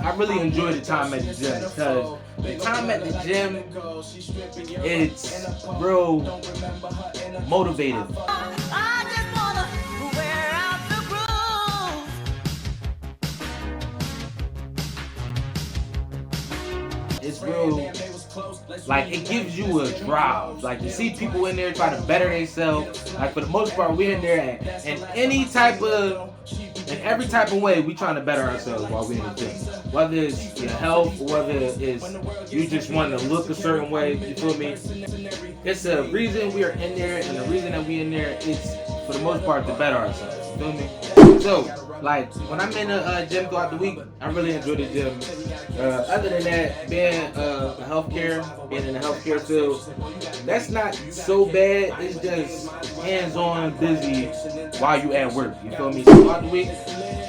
I really enjoy the time at the gym because the time at the gym, it's real motivative. It's real, like it gives you a drive. Like to see people in there trying to better themselves. Like for the most part, we're in there in every type of way, we trying to better ourselves while we're in the gym. Whether it's your health, or whether it's you just want to look a certain way, you feel me? It's a reason we are in there, and the reason that we in there is for the most part to better ourselves. You feel me? So, like when I'm in the gym throughout the week, I really enjoy the gym. Other than that, being in the healthcare field, that's not so bad. It's just hands-on busy while you at work. You feel me? So throughout the week,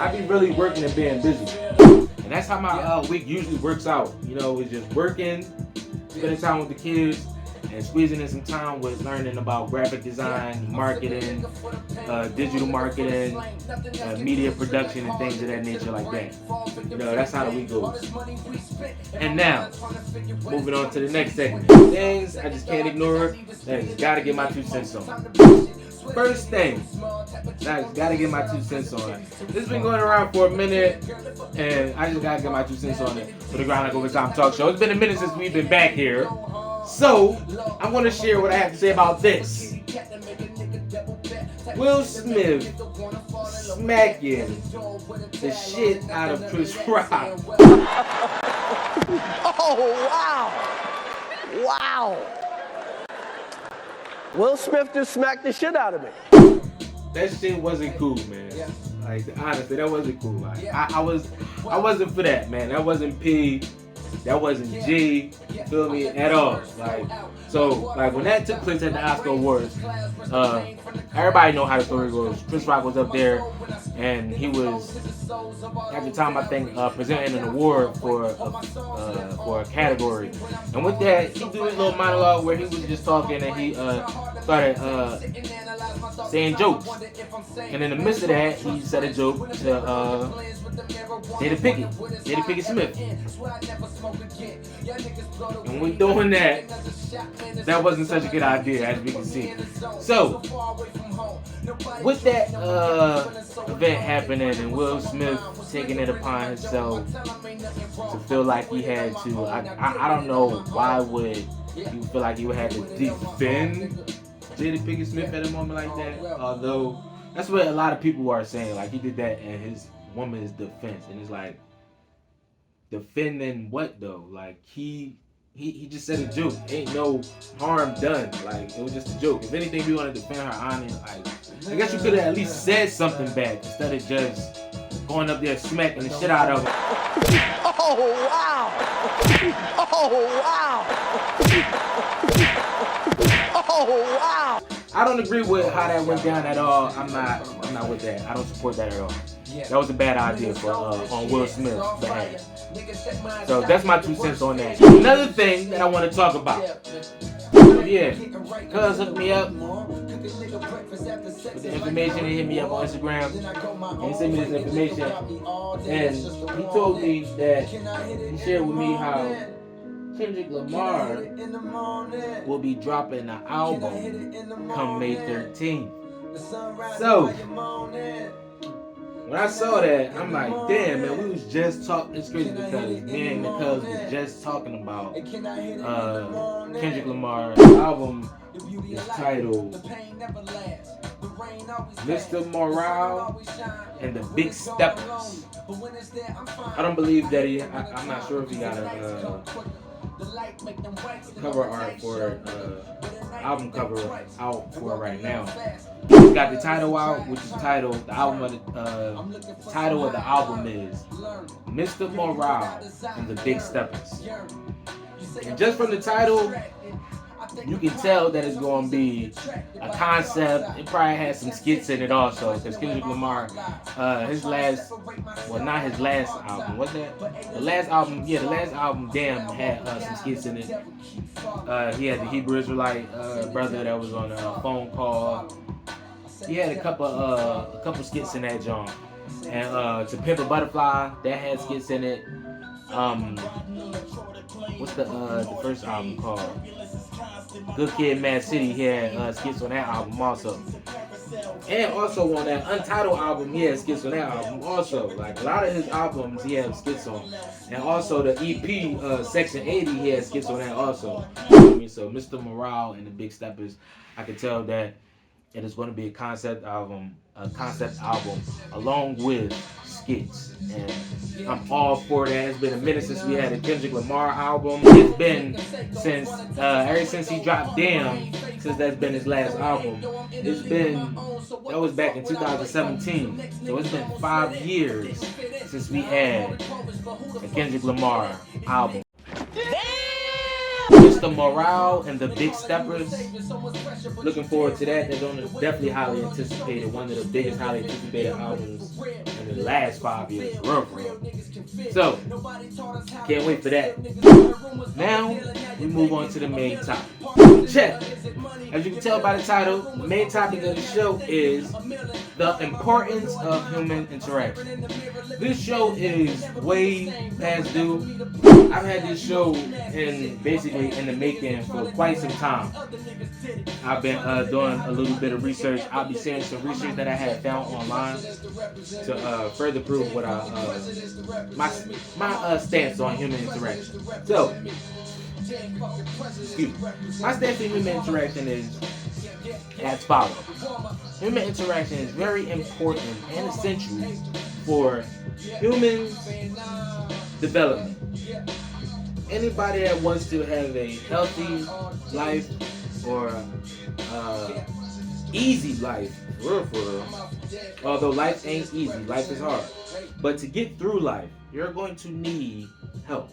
I be really working and being busy, and that's how my week usually works out. You know, it's just working, spending time with the kids, and squeezing in some time with learning about graphic design, marketing, digital marketing, media production, and things of that nature like that. You know, that's how the week goes. And now, moving on to the next segment. Things I just can't ignore, that I just gotta get my 2 cents on. First thing, I just gotta get my 2 cents on it. This has been going around for a minute, and I just gotta get my 2 cents on it for the Ground Like Overtime Talk Show. It's been a minute since we've been back here. So, I'm going to share what I have to say about this. Will Smith smacking the shit out of Chris Rock. Oh, wow. Wow. Will Smith just smacked the shit out of me. That shit wasn't cool, man. Like, honestly, that wasn't cool. Like, I wasn't for that, man. That wasn't P. That wasn't G, feel me, at all. Like, so, like, when that took place at the Oscar Awards, everybody know how the story goes. Chris Rock was up there, and he was, at the time, I think, presenting an award for a category. And with that, he did a little monologue where he was just talking, and he started saying jokes. And in the midst of that, he said a joke to Jada Pinkett Smith. And when doing that, that wasn't such a good idea, as we can see. So, with that event happening and Will Smith taking it upon himself to feel like he had to, I don't know why would you feel like he would have to defend Jada Pinkett Smith at a moment like that, although that's what a lot of people are saying, like he did that in his woman's defense, and it's like, defending what though? Like he just said a joke. Ain't no harm done. Like it was just a joke. If anything, we want to defend her honor. Like I guess you could have at least said something back instead of just going up there smacking the shit out of her. Oh wow! Oh wow! Oh wow! I don't agree with how that went down at all. I'm not with that. I don't support that at all. That was a bad idea for on Will Smith's behalf. So that's my 2 cents on that. Another thing that I want to talk about. Yeah, cuz hooked me up with the information. He hit me up on Instagram and he sent me this information, and he told me that he shared with me how Kendrick Lamar will be dropping an album come May 13th. So, when I saw that, I'm like, damn, man, we was just talking. It's crazy because me and the cuz was just talking about Kendrick Lamar's album is titled Mr. Morale and the Big Steppers. I don't believe that I'm not sure if he got a cover art for album cover out for right now. He's got the title out, which is titled title of the album is Mr. Morale and the Big Steppers. And just from the title, you can tell that it's going to be a concept. It probably has some skits in it also, because Kendrick Lamar, his last, well, not his last album, was that? The last album, Damn, had some skits in it. He had the Hebrew Israelite brother that was on a phone call. He had a couple skits in that joint. And To Pimp a Butterfly, that had skits in it. What's the first album called? Good Kid, Mad City. He had skits on that album also. And also on that Untitled album, he had skits on that album also. Like a lot of his albums, he had skits on. And also the EP, Section 80, he had skits on that also. You know what I mean? So Mr. Morale and the Big Steppers, I could tell that it is going to be a concept album along with skits. And I'm all for that. It's been a minute since we had a Kendrick Lamar album. It's been since ever since he dropped Damn, since that's been his last album. It's been, that was back in 2017. So it's been 5 years since we had a Kendrick Lamar album. Mr. Morale and the Big Steppers. Looking forward to that. They're definitely highly anticipated. One of the biggest highly anticipated albums in the last 5 years. Real. So, can't wait for that. Now, we move on to the main topic. Check. As you can tell by the title, the main topic of the show is the importance of human interaction. This show is way past due. I've had this show basically in the making for quite some time. I've been doing a little bit of research. I'll be sharing some research that I had found online to further prove what my stance on human interaction. So, my stance on human interaction is as follows. Human interaction is very important and essential for human development. Anybody that wants to have a healthy life or easy life, for real. Although life ain't easy, life is hard. But to get through life, you're going to need help.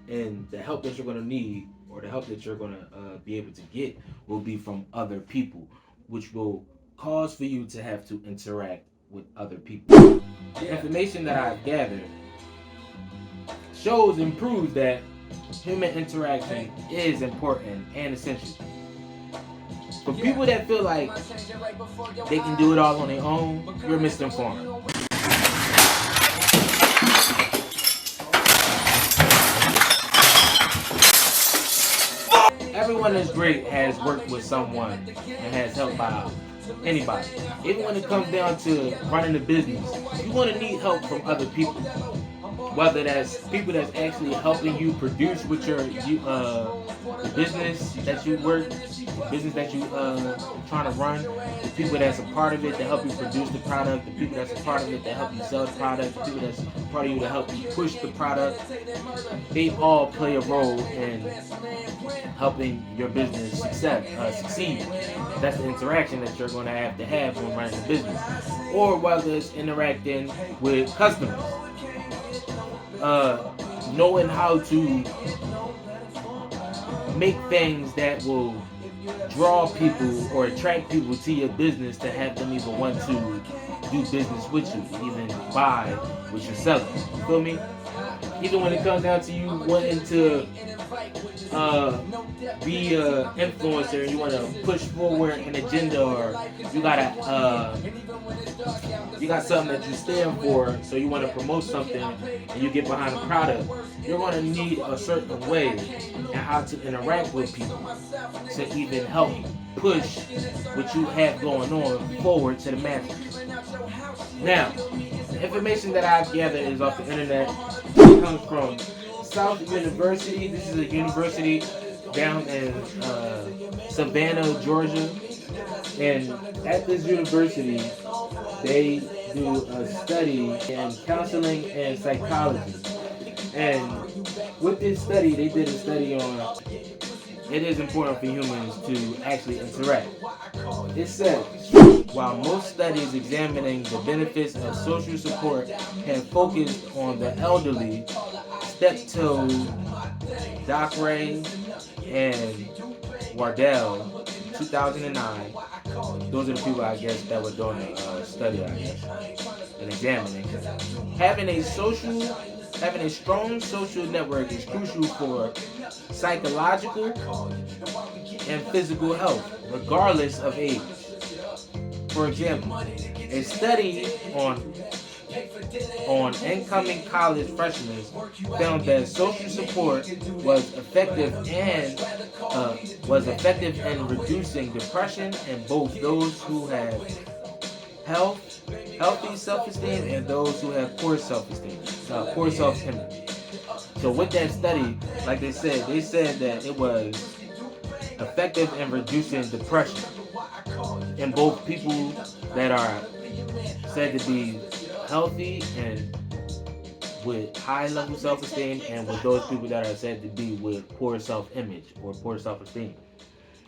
And the help that you're going to need, or the help that you're going to be able to get, will be from other people, which will cause for you to have to interact with other people. The information that I've gathered shows and proves that human interaction is important and essential. For people that feel like they can do it all on their own, you're misinformed. Everyone that's great has worked with someone and has helped by anybody. Even when it comes down to running a business, you're going to need help from other people. Whether that's people that's actually helping you produce with your the business that you work, business that you trying to run, the people that's a part of it to help you produce the product, the people that's a part of it to help you sell the product, the people that's a part of you to help you push the product. They all play a role in helping your business succeed. That's the interaction that you're going to have when running a business. Or whether it's interacting with customers. Knowing how to make things that will draw people or attract people to your business to have them even want to do business with you, even buy what you're selling. You feel me? Even when it comes down to you wanting to be an influencer and you want to push forward an agenda, or you got something that you stand for, so you want to promote something and you get behind a product, you're going to need a certain way and how to interact with people to even help push what you have going on forward to the masses. Now, the information that I've gathered is off the internet. It comes from South University. This is a university down in Savannah, Georgia. And at this university, they do a study in counseling and psychology. And with this study, they did a study on it is important for humans to actually interact. It says, while most studies examining the benefits of social support have focused on the elderly, Pt.2, Dockeray, and Wardell, 2009, those are the people, I guess, that were doing the study, I guess, and examining. Having a strong social network is crucial for psychological and physical health, regardless of age. For example, a study on on incoming college freshmen found that social support was effective in reducing depression in both those who have healthy self-esteem and those who have poor self-esteem, poor self-image. So with that study, like they said that it was effective in reducing depression in both people that are said to be healthy and with high level self-esteem, and with those people that are said to be with poor self-image or poor self-esteem.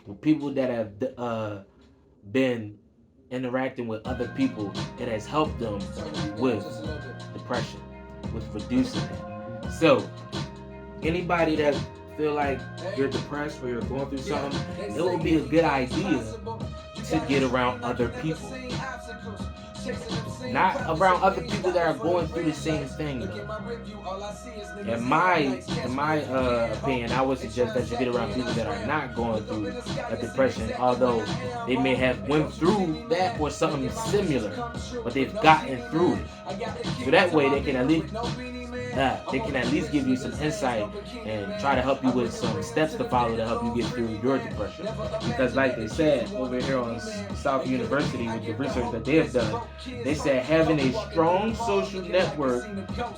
With people that have been interacting with other people, it has helped them with depression, with reducing it. So anybody that feel like you're depressed or you're going through something, it would be a good idea to get around other people. Not around other people that are going through the same thing, though. In my opinion, I would suggest that you get around people that are not going through a depression, although they may have went through that or something similar, but they've gotten through it. So that way they can at least give you some insight and try to help you with some steps to follow to help you get through your depression. Because like they said over here on South University with the research that they have done, they said having a strong social network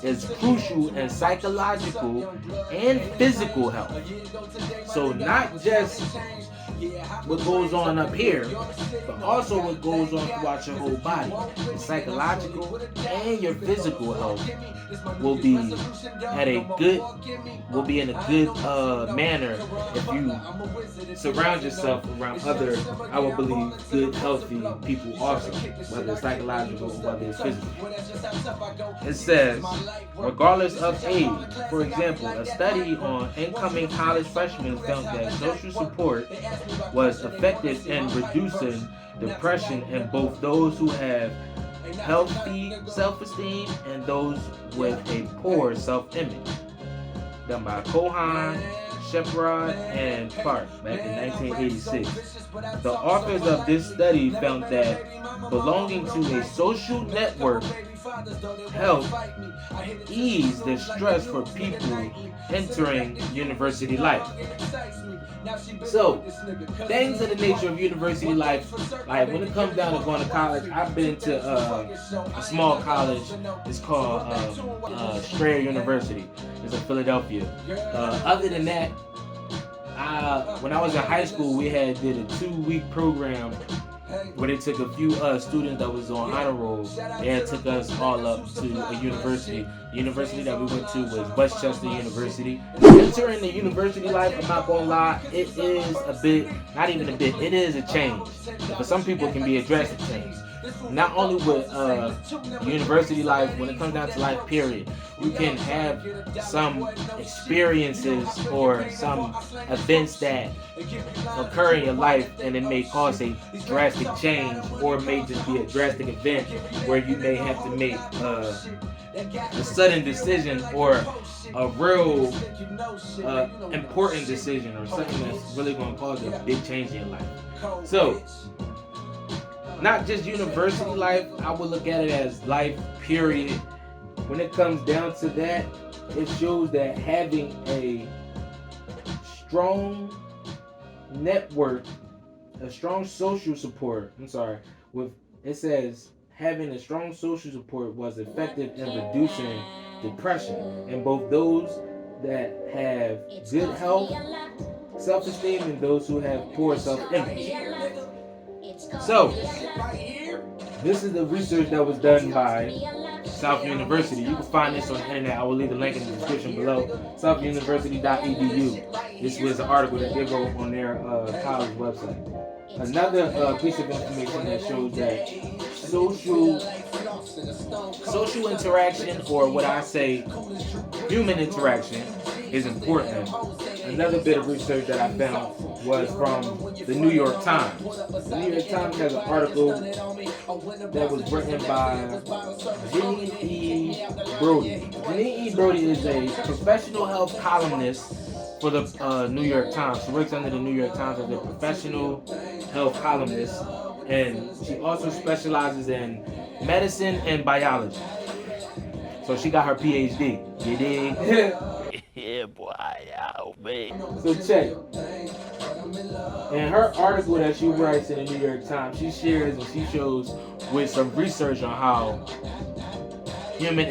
is crucial in psychological and physical health. So not just what goes on up here, but also what goes on throughout your whole body. Your psychological and your physical health will be in a good manner if you surround yourself around other, I would believe, good, healthy people also, whether it's psychological or whether it's physical. It says, regardless of age, for example, a study on incoming college freshmen found that social support was effective in reducing depression in both those who have healthy self-esteem and those with a poor self-image. Done by Cohen, Shepherd, and Clark back in 1986. The authors of this study found that belonging to a social network helped ease the stress for people entering university life. So, things of the nature of university life, like when it comes down to going to college, I've been to a small college. It's called Strayer University. It's in Philadelphia. Other than that, when I was in high school, we did a 2-week program where they took a few students that was on honor roll. They took us all up to a university. The university that we went to was Westchester University. Entering the university life, I'm not gonna lie, it is a bit, not even a bit, it is a change. For some people, it can be a drastic change. Not only with university life, when it comes down to life period, you can have some experiences or some events that occur in your life and it may cause a drastic change, or it may just be a drastic event where you may have to make a sudden decision or a real important decision, or something that's really going to cause a big change in your life. So, not just university life, I would look at it as life period. When it comes down to that, it shows that having a strong network, a strong social support, it says having a strong social support was effective in reducing depression in both those that have good health, self-esteem, and those who have poor self-image. So, this is the research that was done by South University. You can find this on the internet. I will leave the link in the description below. southuniversity.edu. This was an article that they wrote on their college website. Another piece of information that shows that social interaction, or what I say, human interaction, is important. Another bit of research that I found was from the New York Times. The New York Times has an article that was written by Janine E. Brody. Janine E. Brody is a professional health columnist for the New York Times. She works under the New York Times as a professional health columnist, and she also specializes in medicine and biology. So she got her PhD. You dig? Yeah, boy. Oh, man. So check. In her article that she writes in the New York Times, she shares and she shows with some research on how human